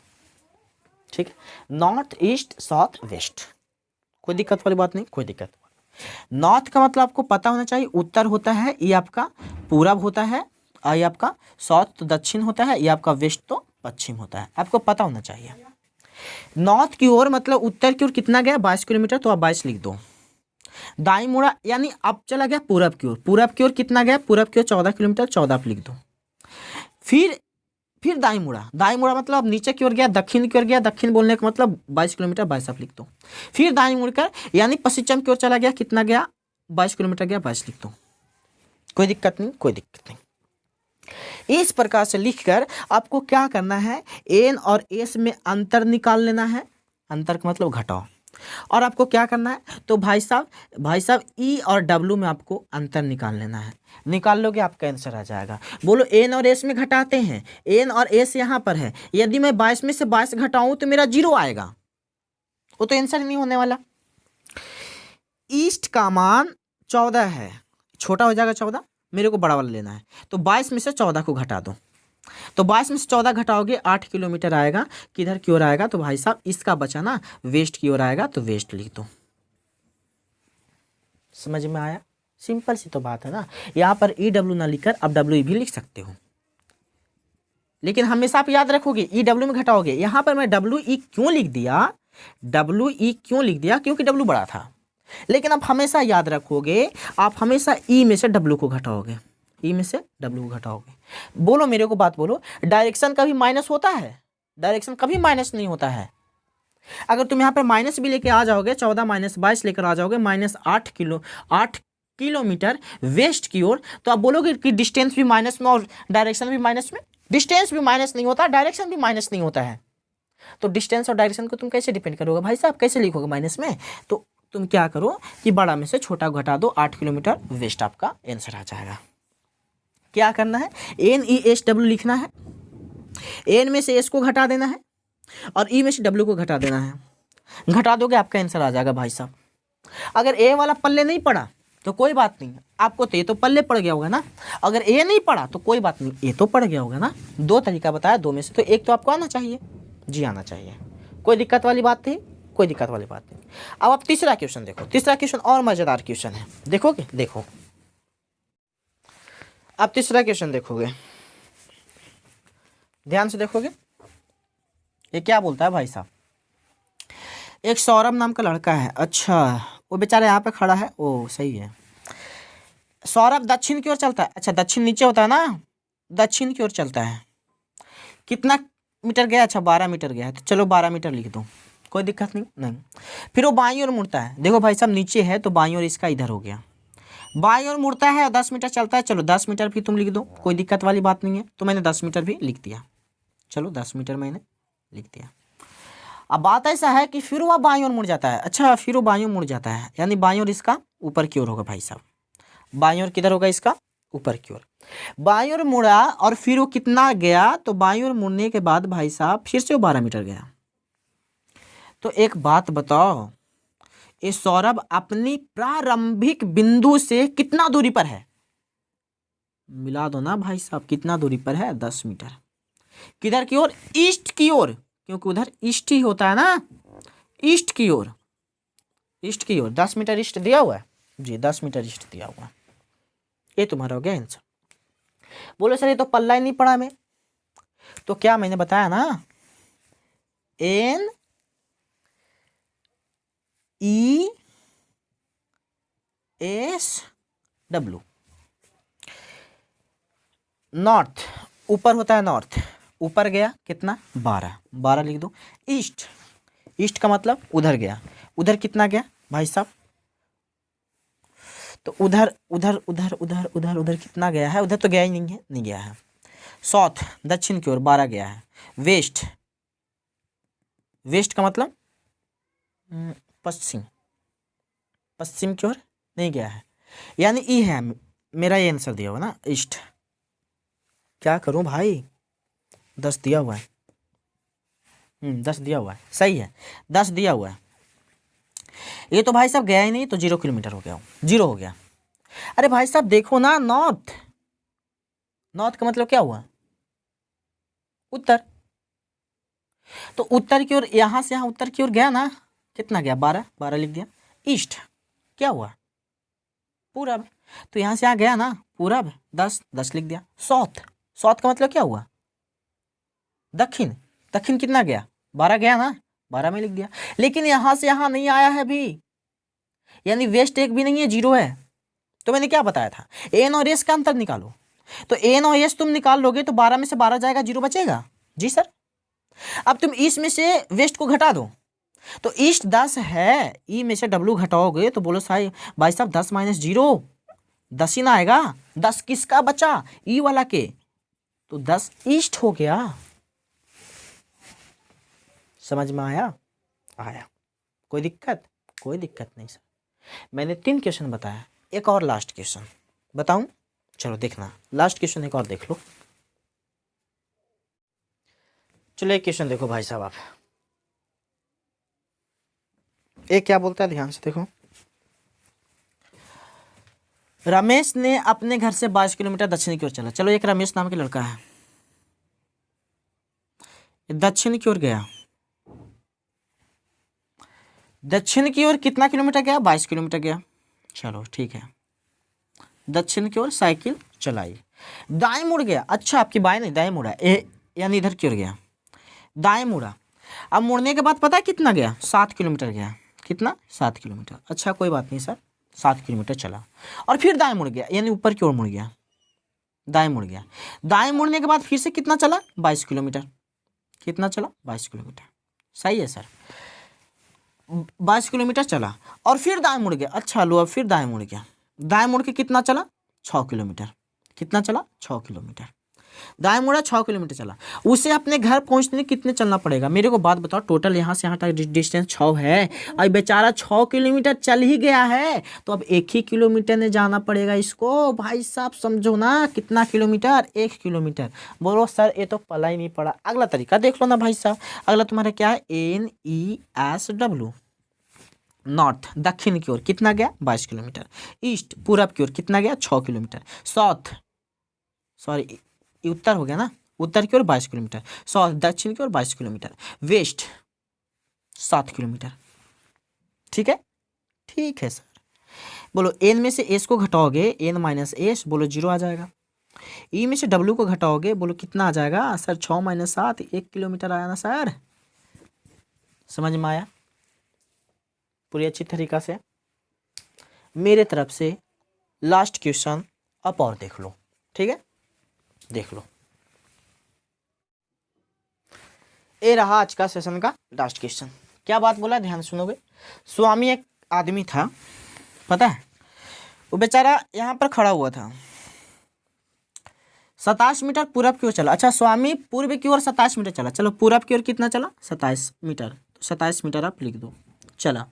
ठीक है। नॉर्थ ईस्ट साउथ वेस्ट, कोई दिक्कत वाली बात नहीं, कोई दिक्कत। नॉर्थ का मतलब आपको पता होना चाहिए, उत्तर होता है, ये आपका पूरब होता है, और ये आपका साउथ तो दक्षिण होता है, ये आपका वेस्ट तो पश्चिम होता है, आपको पता होना चाहिए। नॉर्थ की ओर मतलब उत्तर की ओर कितना गया, 22 किलोमीटर, तो आप 22 लिख दो। दाई मुड़ा यानी अब चला गया पूरब की ओर, पूरब की ओर कितना गया, पूरब की ओर 14 किलोमीटर, 14 आप लिख दो। फिर दाई मुड़ा मतलब नीचे की ओर गया, दक्षिण की ओर गया, दक्षिण बोलने का मतलब 22 किलोमीटर, 22 आप लिख दो। फिर दाई मुड़कर यानी पश्चिम की ओर चला गया, कितना गया, 22 किलोमीटर गया, 22 लिख दो। कोई दिक्कत नहीं, कोई दिक्कत नहीं। इस प्रकार से लिखकर आपको क्या करना है, एन और एस में अंतर निकाल लेना है, अंतर का मतलब घटाओ। और आपको क्या करना है, तो भाई साहब ई और डब्लू में आपको अंतर निकाल लेना है। निकाल लोगे आपका आंसर आ जाएगा। बोलो एन और एस में घटाते हैं, एन और एस यहाँ पर है, यदि मैं 22 में से 22 घटाऊं तो मेरा 0 आएगा, वो तो आंसर नहीं होने वाला। ईस्ट का मान 14 है, छोटा हो जाएगा 14, मेरे को बड़ा वाला लेना है, तो 22 में से 14 को घटा दो, तो 22 में से 14 घटाओगे 8 किलोमीटर आएगा, किधर की ओर आएगा, तो भाई साहब इसका बचा ना वेस्ट की ओर आएगा, तो वेस्ट लिख दो। समझ में आया, सिंपल सी तो बात है ना। यहाँ पर EW ना लिखकर आप WE भी लिख सकते हो, लेकिन हमेशा आप याद रखोगे EW में घटाओगे। यहाँ पर मैं WE क्यों लिख दिया, WE क्यों लिख दिया, क्योंकि W बड़ा था, लेकिन आप हमेशा याद रखोगे, आप हमेशा E में से W को घटाओगे, E में से W को घटाओगे। बोलो मेरे को बात बोलो, डायरेक्शन कभी माइनस होता है, डायरेक्शन कभी माइनस नहीं होता है। अगर तुम यहाँ पे माइनस भी लेके आ जाओगे, 14 माइनस 22 लेकर आ जाओगे, -8 किलोमीटर वेस्ट की ओर, तो आप बोलोगे कि डिस्टेंस भी माइनस में और डायरेक्शन भी माइनस में। डिस्टेंस भी माइनस नहीं होता, डायरेक्शन भी माइनस नहीं होता है, तो डिस्टेंस और डायरेक्शन को तुम कैसे डिपेंड करोगे भाई साहब, कैसे लिखोगे माइनस में। तो तुम क्या करो कि बड़ा में से छोटा घटा दो, 8 किलोमीटर वेस्ट आपका आंसर आ जाएगा। क्या करना है, NESW लिखना है, एन में से एस को घटा देना है और ई में से डब्ल्यू को घटा देना है। घटा दोगे आपका आंसर आ जाएगा भाई साहब। अगर ए वाला पल्ले नहीं पड़ा तो कोई बात नहीं, आपको तो ये तो पल्ले पड़ गया होगा ना। अगर ए नहीं पड़ा तो कोई बात नहीं, ये तो पड़ गया होगा ना। दो तरीका बताया, दो में से तो एक तो आपको आना चाहिए, जी आना चाहिए। कोई दिक्कत वाली बात नहीं, कोई दिक्कत वाली बात नहीं। अब आप तीसरा क्वेश्चन देखो, तीसरा क्वेश्चन और मजेदार क्वेश्चन है, देखोगे, देखो आप तीसरा क्वेश्चन देखोगे, ध्यान से देखोगे। ये क्या बोलता है भाई साहब, एक सौरभ नाम का लड़का है, अच्छा वो बेचारा यहाँ पे खड़ा है, ओ सही है। सौरभ दक्षिण की ओर चलता है, अच्छा दक्षिण नीचे होता है ना, दक्षिण की ओर चलता है। कितना मीटर गया, अच्छा 12 मीटर गया है, तो चलो 12 मीटर लिख दो, कोई दिक्कत नहीं। फिर वो बाईं ओर मुड़ता है, देखो भाई साहब नीचे है तो बाईं ओर इसका इधर हो गया, बाईं ओर मुड़ता है और 10 मीटर चलता है, चलो 10 मीटर भी तुम लिख दो, कोई दिक्कत वाली बात नहीं है। तो मैंने 10 मीटर भी लिख दिया, चलो 10 मीटर मैंने लिख दिया। अब बात ऐसा है कि फिर वह बाईं ओर मुड़ जाता है, अच्छा फिर वो बाईं ओर मुड़ जाता है, यानी बाईं ओर इसका ऊपर की ओर होगा भाई साहब। बाईं ओर किधर होगा इसका, ऊपर की ओर। बाईं ओर मुड़ा और फिर वो कितना गया, तो बाईं ओर मुड़ने के बाद भाई साहब फिर से वो 12 मीटर गया। तो एक बात बताओ, ये सौरभ अपनी प्रारंभिक बिंदु से कितना दूरी पर है, मिला दो ना भाई साहब, कितना दूरी पर है, 10 मीटर। किधर की ओर, ईस्ट की ओर, क्योंकि उधर ईस्ट ही होता है ना, ईस्ट की ओर, ईस्ट की ओर 10 मीटर ईस्ट दिया हुआ है जी, 10 मीटर ईस्ट दिया हुआ है। ये तुम्हारा हो गया आंसर। बोलो सर ये तो पल्ला ही नहीं पड़ा में, तो क्या मैंने बताया ना, NESW। नॉर्थ ऊपर होता है, नॉर्थ ऊपर गया कितना, 12 लिख दो। ईस्ट, ईस्ट का मतलब उधर गया, उधर कितना गया भाई साहब, तो उधर उधर उधर उधर उधर उधर कितना गया है, उधर तो गया ही नहीं है, नहीं गया है। साउथ दक्षिण की ओर 12 गया है। वेस्ट, वेस्ट का मतलब पश्चिम, पश्चिम की ओर नहीं गया है, यानी ई है मेरा ये आंसर दिया हुआ ना, ईस्ट। क्या करूं भाई, 10 दिया हुआ है, 10 दिया हुआ है, सही है 10 दिया हुआ है। ये तो भाई साहब गया ही नहीं, तो 0 किलोमीटर हो गया, 0 हो गया। अरे भाई साहब देखो ना, नॉर्थ, नॉर्थ का मतलब क्या हुआ, उत्तर। तो उत्तर की ओर यहाँ से यहाँ उत्तर की ओर गया ना, कितना गया 12, 12 लिख दिया। ईस्ट क्या हुआ पूरब, तो यहाँ से यहाँ गया ना पूरब 10, 10 लिख दिया। साउथ, साउथ का मतलब क्या हुआ दक्षिण, दक्षिण कितना गया 12 गया ना, 12 में लिख दिया। लेकिन यहाँ से यहाँ नहीं आया है अभी, यानी वेस्ट एक भी नहीं है, 0 है। तो मैंने क्या बताया था, एन और एस का अंतर निकालो। तो एन और एस तुम निकाल लोगे तो 12 में से 12 जाएगा, 0 बचेगा। जी सर। अब तुम ईस्ट में से वेस्ट को घटा दो, तो ईस्ट 10 है, ई में से डब्ल्यू घटाओगे तो बोलो साई भाई साहब 10 - 0 10 ही ना आएगा। 10 किसका बचा, ई वाला के, तो 10 ईस्ट हो गया। समझ में आया? आया। कोई दिक्कत? कोई दिक्कत नहीं सर। मैंने 3 क्वेश्चन बताया, एक और लास्ट क्वेश्चन बताऊं? चलो देखना, लास्ट क्वेश्चन एक और देख लो। चलो एक क्वेश्चन देखो भाई साहब आप, एक क्या बोलता है ध्यान से देखो। रमेश ने अपने घर से 22 किलोमीटर दक्षिण की ओर चला। चलो एक रमेश नाम का लड़का है, दक्षिण की ओर गया। दक्षिण की ओर कितना किलोमीटर गया, 22 किलोमीटर गया। चलो ठीक है, दक्षिण की ओर साइकिल चलाई, दाएं मुड़ गया। अच्छा आपकी बाएं नहीं दाएं मुड़ा, यानी इधर की ओर गया, दाएं मुड़ा। अब मुड़ने के बाद पता है कितना गया, 7 किलोमीटर गया। कितना, 7 किलोमीटर। अच्छा कोई बात नहीं सर, 7 किलोमीटर चला और फिर दाएं मुड़ गया, यानी ऊपर की ओर मुड़ गया, दाएं मुड़ गया। दाएं मुड़ने के बाद फिर से कितना चला, 22 किलोमीटर। कितना चला, 22 किलोमीटर। सही है सर, 22 किलोमीटर चला और फिर दाएं मुड़ गया। अच्छा लो, अब फिर दाएं मुड़ गया, दाएं मुड़ के कितना चला, 6 किलोमीटर। कितना चला, 6 किलोमीटर। दाएं मुड़ा 6 किलोमीटर चला। उसे अपने घर पहुंचने कितने चलना पड़ेगा, मेरे को बात बताओ। टोटल यहाँ से यहाँ तक डिस्टेंस 6 है, और बेचारा 6 किलोमीटर चल ही गया है, तो अब 1 ही किलोमीटर ने जाना पड़ेगा इसको। भाई साहब समझो ना, कितना किलोमीटर, 1 किलोमीटर। बोलो सर ये तो पला ही नहीं पड़ा। अगला तरीका देख लो ना भाई साहब, अगला तुम्हारा क्या है, NESW। नॉर्थ दक्षिण की ओर कितना गया, 22 किलोमीटर। ईस्ट पूरब की ओर कितना गया, 6 किलोमीटर। साउथ, सॉरी उत्तर हो गया ना, उत्तर की ओर 22 किलोमीटर। साउथ दक्षिण की ओर 22 किलोमीटर। Waste 7 kilometre. ठीक है, ठीक है सर। बोलो एन में से एस को घटाओगे, n - एस, बोलो 0 आ जाएगा। ई में से डब्ल्यू को घटाओगे, बोलो कितना आ जाएगा सर, 6 - 7, 1 किलोमीटर आया ना सर। समझ में आया पूरी अच्छी तरीका से। मेरे तरफ से लास्ट क्वेश्चन अब और देख लो, ठीक है, देख लो। ये रहा आज का सेशन का लास्ट क्वेश्चन। क्या बात बोला, ध्यान सुनोगे। स्वामी एक आदमी था, पता है, वो बेचारा यहाँ पर खड़ा हुआ था, 27 मीटर पूरब की ओर चला। अच्छा स्वामी पूर्व की ओर 27 मीटर चला, चलो पूरब की ओर कितना चला, 27 मीटर। तो 27 मीटर आप लिख दो। चला,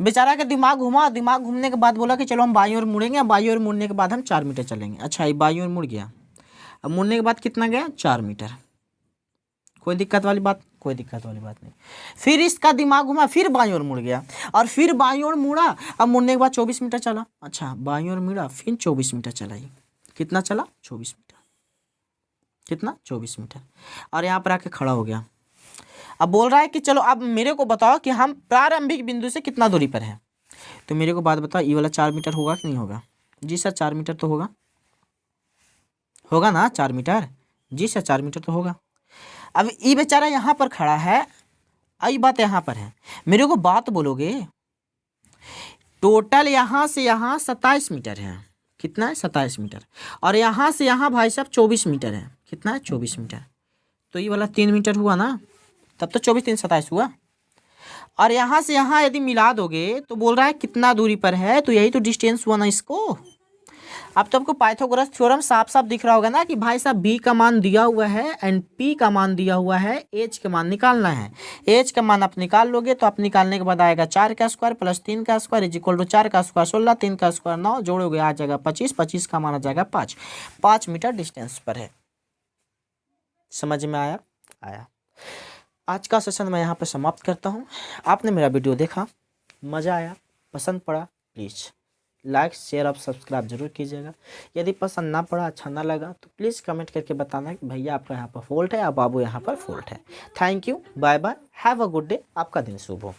बेचारा का दिमाग घुमा, दिमाग घूमने के बाद बोला कि चलो हम बाईं ओर मुड़ेंगे, बाईं ओर मुड़ने के बाद हम 4 मीटर चलेंगे। अच्छा ये बाईं ओर मुड़ गया, अब मुड़ने के बाद कितना गया, 4 मीटर। कोई दिक्कत वाली बात, कोई दिक्कत वाली बात नहीं। फिर इसका दिमाग घुमा, फिर बाईं ओर मुड़ गया और फिर बाईं ओर मुड़ा, अब मुड़ने के बाद 24 मीटर चला। अच्छा बाईं ओर मुड़ा, फिर 24 मीटर चला। ये कितना चला, 24 मीटर। कितना, 24 मीटर। और यहाँ पर आके खड़ा हो गया। अब बोल रहा है कि चलो अब मेरे को बताओ कि हम प्रारंभिक बिंदु से कितना दूरी पर हैं। तो मेरे को बात बताओ, ये वाला 4 मीटर होगा कि नहीं होगा। जी सर 4 मीटर तो होगा, होगा ना 4 मीटर। जी सर 4 मीटर तो होगा। अब ये बेचारा यहाँ पर खड़ा है, आई बात यहाँ पर है, मेरे को बात बोलोगे। टोटल यहाँ से यहाँ 27 मीटर है। कितना है, 27 मीटर। और यहाँ से यहाँ भाई साहब 24 मीटर है। कितना है, 24 मीटर। तो ये वाला 3 मीटर हुआ ना, तब तो 24 3 27 हुआ। और यहाँ से यहाँ यदि मिला दोगे तो बोल रहा है कितना दूरी पर है, तो यही तो डिस्टेंस हुआ ना इसको। अब तो आपको पाइथागोरस थ्योरम साफ साफ दिख रहा होगा ना कि भाई साहब बी का मान दिया हुआ है एंड पी का मान दिया हुआ है, एच का मान निकालना है। एच का मान आप निकाल लोगे तो आप निकालने के बाद आएगा 4 का स्क्वायर प्लस 3 का स्क्वायर इज इक्वल टू 4 का स्क्वायर 16, 3 का स्क्वायर 9, जोड़ोगे आ जाएगा 25, 25 का मान आ जाएगा 5। 5 मीटर डिस्टेंस पर है। समझ में आया? आया। आज का सेशन मैं यहाँ पर समाप्त करता हूँ। आपने मेरा वीडियो देखा, मज़ा आया, पसंद पड़ा, प्लीज़ लाइक शेयर और सब्सक्राइब जरूर कीजिएगा। यदि पसंद ना पड़ा, अच्छा ना लगा तो प्लीज़ कमेंट करके बताना कि भैया आपका यहाँ पर फॉल्ट है या बाबू यहाँ पर फॉल्ट है। Thank you, bye bye, have a good day, आपका दिन शुभ हो।